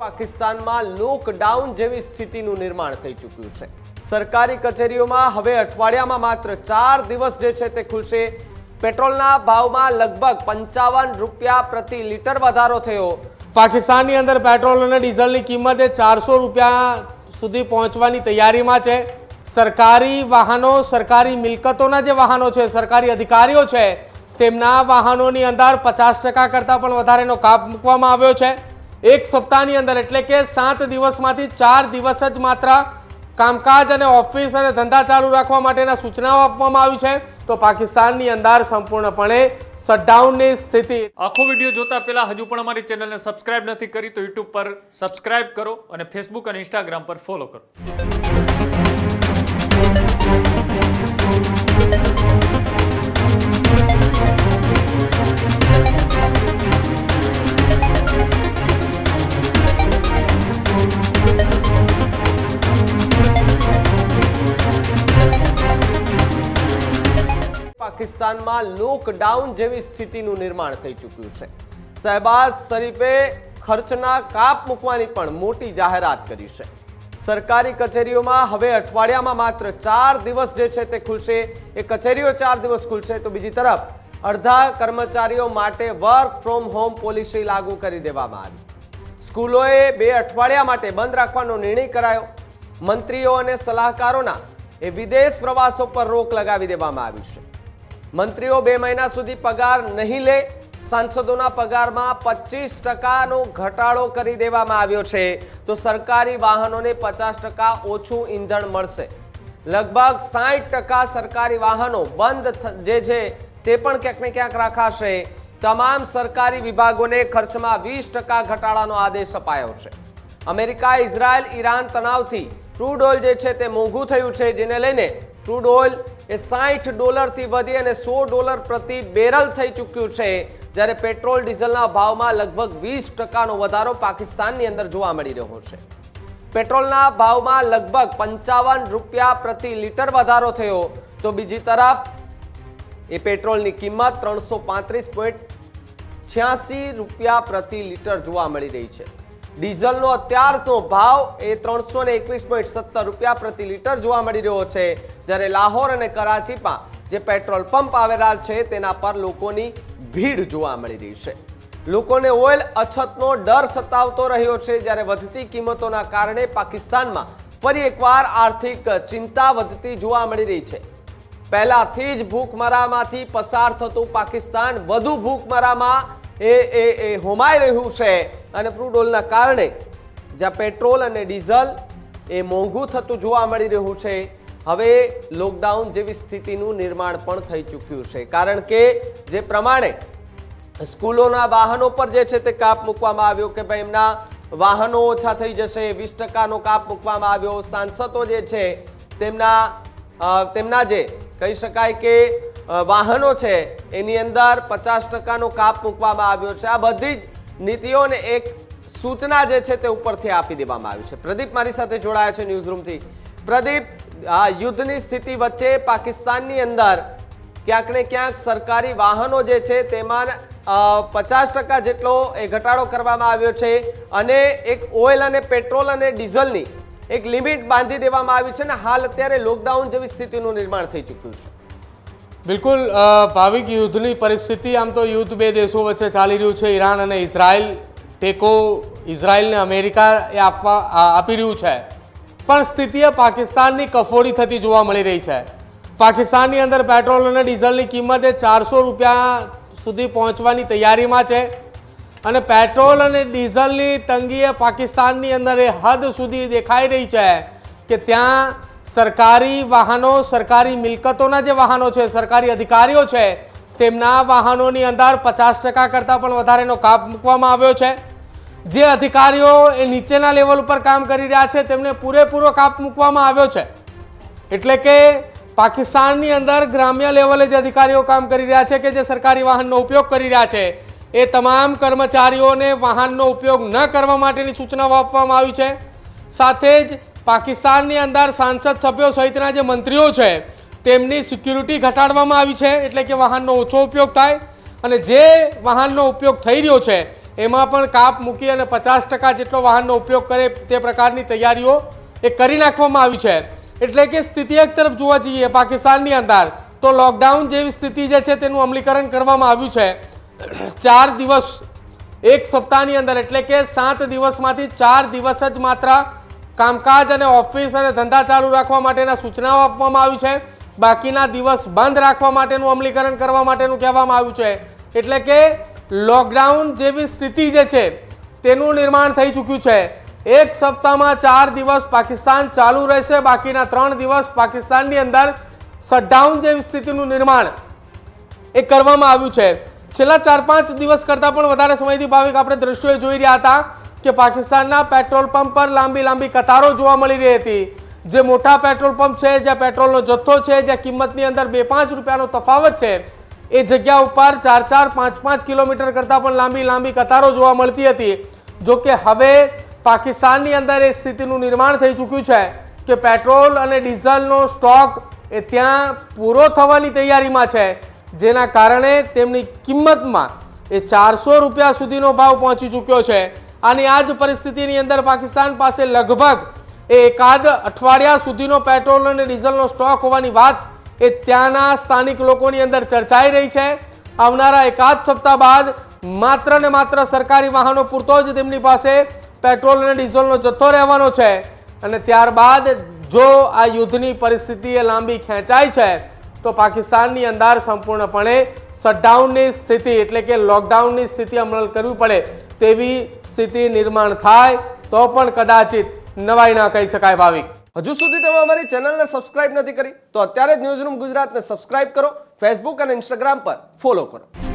પાકિસ્તાનમાં લોકડાઉન જેવી સ્થિતિનું નિર્માણ થઈ ચૂક્યું છે। સરકારી કચેરીઓમાં હવે અઠવાડિયામાં માત્ર 4 દિવસ જે છે તે ખુલશે। પેટ્રોલના ભાવમાં લગભગ 55 રૂપિયા પ્રતિ લીટર વધારો થયો। પાકિસ્તાનની અંદર પેટ્રોલ અને ડીઝલની કિંમત 400 રૂપિયા સુધી પહોંચવાની તૈયારીમાં છે। સરકારી વાહનો, સરકારી મિલકતોના જે વાહનો છે, સરકારી અધિકારીઓ છે, તેમના વાહનોની અંદર 50% કરતાં પણ વધારેનો કાપ મૂકવામાં આવ્યો છે। એક સપ્તાહની અંદર એટલે કે 7 દિવસમાંથી 4 દિવસ જ માત્ર કામકાજ અને ઓફિસ અને ધંધા ચાલુ રાખવા માટેના સૂચનાઓ આપવામાં આવી છે। તો પાકિસ્તાનની અંદર સંપૂર્ણપણે શટડાઉનની સ્થિતિ। આખો વિડીયો જોતા પહેલા હજુ પણ અમારી ચેનલને સબસ્ક્રાઇબ નથી કરી તો યુટ્યુબ પર સબસ્ક્રાઇબ કરો અને ફેસબુક અને ઇન્સ્ટાગ્રામ પર ફોલો કરો। પાકિસ્તાનમાં લોકડાઉન જેવી સ્થિતિનું નિર્માણ થઈ ચૂક્યું છે। શહેબાઝ શરીફે ખર્ચના કાપ મૂકવાની પણ મોટી જાહેરાત કરી છે। સરકારી કચેરીઓમાં હવે અઠવાડિયામાં માત્ર 4 દિવસ જે છે તે ખુલશે। એ કચેરીઓ 4 દિવસ ખુલશે તો બીજી તરફ અડધા કર્મચારીઓ માટે વર્ક ફ્રોમ હોમ પોલિસી લાગુ કરી દેવામાં આવી। સ્કૂલોએ 2 અઠવાડિયા માટે બંધ રાખવાનો નિર્ણય કરાયો। મંત્રીઓ અને સલાહકારોના એ વિદેશ પ્રવાસો પર રોક લગાવી દેવામાં આવી છે। મંત્રીઓ 2 મહિના સુધી પગાર નહીં લે। સાંસદોના પગારમાં 25% ઘટાડો કરી દેવામાં આવ્યો છે। તો સરકારી વાહનોને 50% ઓછું ઈંધણ મળશે। લગભગ 60% સરકારી વાહનો બંધ જે છે તે પણ ક્યાંક ને ક્યાંક રાખાશે। તમામ સરકારી વિભાગોને ખર્ચમાં 20% ઘટાડાનો આદેશ અપાયો છે। અમેરિકા, ઇઝરાયલ, ઈરાન તણાવથી ક્રૂડ ઓઇલ જે છે તે મોંઘું થયું છે, જેને લઈને ક્રૂડ ઓઇલ એ $60 થી વધી અને $100 પ્રતિ બેરલ થઈ ચૂક્યું છે। જ્યારે પેટ્રોલ ડીઝલના ભાવમાં લગભગ 20%નો વધારો પાકિસ્તાનની અંદર જોવા મળી રહ્યો છે। પેટ્રોલના ભાવમાં લગભગ 55 રૂપિયા પ્રતિ લીટર વધારો થયો તો બીજી તરફ એ પેટ્રોલની કિંમત 335.86 રૂપિયા પ્રતિ લીટર જોવા મળી રહી છે। ડીઝલનો અત્યારનો ભાવ એ 321.70 રૂપિયા પ્રતિ લીટર જોવા મળી રહ્યો છે। જ્યારે લાહોર અને કરાચીમાં જે પેટ્રોલ પંપ આવેલા છે તેના પર લોકોની ભીડ જોવા મળી રહી છે। લોકોને ઓઇલ અછતનો ડર સતાવતો રહ્યો છે। જ્યારે વધતી કિંમતોના કારણે પાકિસ્તાનમાં ફરી એકવાર આર્થિક ચિંતા વધતી જોવા મળી રહી છે। પહેલાથી જ ભૂખમરામાંથી પસાર થતું પાકિસ્તાન વધુ ભૂખમરામાં હોમાઈ રહ્યું છે અને ક્રૂડ ઓઇલના કારણે જ્યાં પેટ્રોલ અને ડીઝલ એ મોંઘું થતું જોવા મળી રહ્યું છે। હવે લોકડાઉન જેવી સ્થિતિનું નિર્માણ પણ થઈ ચૂક્યું છે। કારણ કે જે પ્રમાણે સ્કૂલોના વાહનો પર જે છે તે કાપ મૂકવામાં આવ્યો કે ભાઈ એમના વાહનો ઓછા થઈ જશે। 20%નો કાપ મૂકવામાં આવ્યો। સાંસદો જે છે તેમના જે કહી શકાય કે વાહનો છે એની અંદર 50%નો કાપ મૂકવામાં આવ્યો છે। આ બધી જ નીતિઓને એક સૂચના જે છે તે ઉપરથી આપી દેવામાં આવી છે। પ્રદીપ મારી સાથે જોડાયા છે ન્યૂઝ રૂમથી। પ્રદીપ, આ યુદ્ધની સ્થિતિ વચ્ચે પાકિસ્તાનની અંદર ક્યાંક ને ક્યાંક સરકારી વાહનો જે છે તેમાં 50% જેટલો એ ઘટાડો કરવામાં આવ્યો છે અને એક ઓઇલ અને પેટ્રોલ અને ડીઝલની એક લિમિટ બાંધી દેવામાં આવી છે ને હાલ અત્યારે લોકડાઉન જેવી સ્થિતિનું નિર્માણ થઈ ચૂક્યું છે। બિલકુલ ભાવિક, યુદ્ધની પરિસ્થિતિ આમ તો યુદ્ધ 2 દેશો વચ્ચે ચાલી રહ્યું છે। ઈરાન અને ઇઝરાયલ ટેકો ઇઝરાયલને અમેરિકા એ આપી રહ્યું છે, પણ સ્થિતિએ પાકિસ્તાનની કફોડી થતી જોવા મળી રહી છે। પાકિસ્તાનની અંદર પેટ્રોલ અને ડીઝલની કિંમત 400 રૂપિયા સુધી પહોંચવાની તૈયારીમાં છે અને પેટ્રોલ અને ડીઝલની તંગીએ પાકિસ્તાનની અંદર એ હદ સુધી દેખાઈ રહી છે કે ત્યાં સરકારી વાહનો, સરકારી મિલકતોના જે વાહનો છે, સરકારી અધિકારીઓ છે, તેમના વાહનોની અંદર 50% કરતાં પણ વધારેનો કાપ મૂકવામાં આવ્યો છે। જે અધિકારીઓ એ નીચેના લેવલ ઉપર કામ કરી રહ્યા છે તેમને પૂરેપૂરો કાપ મૂકવામાં આવ્યો છે। એટલે કે પાકિસ્તાનની અંદર ગ્રામ્ય લેવલે જે અધિકારીઓ કામ કરી રહ્યા છે કે જે સરકારી વાહનનો ઉપયોગ કરી રહ્યા છે એ તમામ કર્મચારીઓને વાહનનો ઉપયોગ ન કરવા માટેની સૂચનાઓ આપવામાં આવી છે। સાથે જ પાકિસ્તાનની અંદર સાંસદ સભ્યો સહિતના જે મંત્રીઓ છે તેમની સિક્યુરિટી ઘટાડવામાં આવી છે, એટલે કે વાહનનો ઓછો ઉપયોગ થાય અને જે વાહનનો ઉપયોગ થઈ રહ્યો છે એમાં પણ કાપ મૂકી અને 50% જેટલો વાહનનો ઉપયોગ કરે તે પ્રકારની તૈયારીઓ એ કરી નાખવામાં આવી છે. એટલે કે સ્થિતિ એક તરફ જોવા જઈએ પાકિસ્તાનની અંદર તો લોકડાઉન જેવી સ્થિતિ જે છે તેનું અમલીકરણ કરવામાં આવ્યું છે. 4 દિવસ એક સપ્તાહની અંદર એટલે કે 7 દિવસમાંથી 4 દિવસ જ માત્ર કામકાજ અને ઓફિસ અને ધંધા ચાલુ રાખવા માટેના સૂચનાઓ આપવામાં આવી છે. બાકીના દિવસ બંધ રાખવા માટેનું અમલીકરણ કરવા માટેનું કહેવામાં આવ્યું છે. એટલે કે લોકડાઉન જેવી સ્થિતિ જે છે તેનું નિર્માણ થઈ ચૂક્યું છે. એક સપ્તાહમાં 4 દિવસ પાકિસ્તાન ચાલુ રહેશે, બાકીના 3 દિવસ પાકિસ્તાનની અંદર શટડાઉન જેવી સ્થિતિનું નિર્માણ એ કરવામાં આવ્યું છે. છેલ્લા 4-5 દિવસ કરતાં પણ વધારે સમયથી ભાવિક આપણે દ્રશ્યો જોઈ રહ્યા હતા કે પાકિસ્તાનના પેટ્રોલ પંપ પર લાંબી કતારો જોવા મળી રહી હતી. જે મોટા પેટ્રોલ પંપ છે, જ્યાં પેટ્રોલનો જથ્થો છે, જ્યાં કિંમતની અંદર 2-5 રૂપિયાનો તફાવત છે, એ જગ્યા ઉપર 4-5 કિલોમીટર કરતાં પણ લાંબી કતારો જોવા મળતી હતી. જો કે હવે પાકિસ્તાનની અંદર એ સ્થિતિનું નિર્માણ થઈ ચૂક્યું છે કે પેટ્રોલ અને ડીઝલનો સ્ટોક એ ત્યાં પૂરો થવાની તૈયારીમાં છે, જેના કારણે તેમની કિંમતમાં એ 400 રૂપિયા સુધીનો ભાવ પહોંચી ચૂક્યો છે. અને આ જ પરિસ્થિતિની અંદર પાકિસ્તાન પાસે લગભગ એકાદ અઠવાડિયા સુધીનો પેટ્રોલ અને ડીઝલનો સ્ટોક હોવાની વાત એ ત્યાંના સ્થાનિક લોકોની અંદર ચર્ચાઈ રહી છે. આવનારા એકાદ સપ્તાહ બાદ માત્ર ને માત્ર સરકારી વાહનો પૂરતો જ તેમની પાસે પેટ્રોલ અને ડીઝલનો જથ્થો રહેવાનો છે. અને ત્યારબાદ જો આ યુદ્ધની પરિસ્થિતિ એ લાંબી ખેંચાય છે તો પાકિસ્તાનની અંદર સંપૂર્ણપણે શટડાઉનની સ્થિતિ એટલે કે લોકડાઉનની સ્થિતિ અમલ કરવી પડે તેવી સ્થિતિ નિર્માણ થાય તો પણ કદાચિત નવાઈ ના કહી શકાય. ભાવિક, હજુ સુધી તમે અમારી ચેનલને સબસ્ક્રાઇબ નથી કરી તો અત્યારે જ ન્યૂઝરૂમ ગુજરાતને સબસ્ક્રાઇબ કરો, ફેસબુક અને ઇન્સ્ટાગ્રામ પર ફોલો કરો.